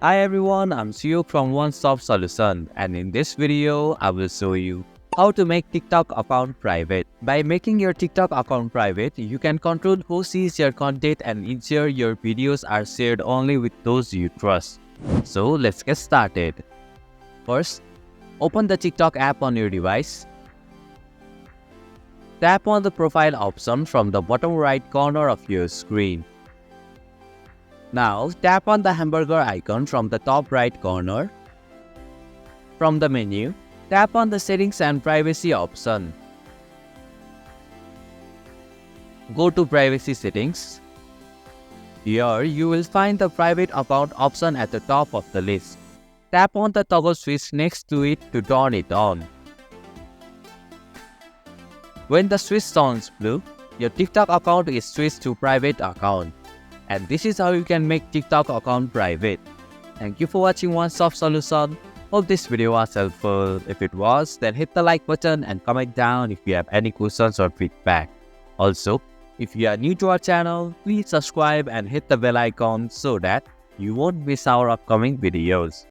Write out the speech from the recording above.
Hi everyone, I'm Suyuk from One Stop Solution, and in this video, I will show you how to make TikTok account private. By making your TikTok account private, you can control who sees your content and ensure your videos are shared only with those you trust. So let's get started. First, open the TikTok app on your device. Tap on the profile option from the bottom right corner of your screen. Now, tap on the hamburger icon from the top right corner. From the menu, tap on the Settings and Privacy option. Go to Privacy Settings. Here, you will find the Private Account option at the top of the list. Tap on the toggle switch next to it to turn it on. When the switch turns blue, your TikTok account is switched to Private Account. And this is how you can make TikTok account private. Thank you for watching One Stop Solution. Hope this video was helpful. If it was, then hit the like button and comment down if you have any questions or feedback. Also, if you are new to our channel, please subscribe and hit the bell icon so that you won't miss our upcoming videos.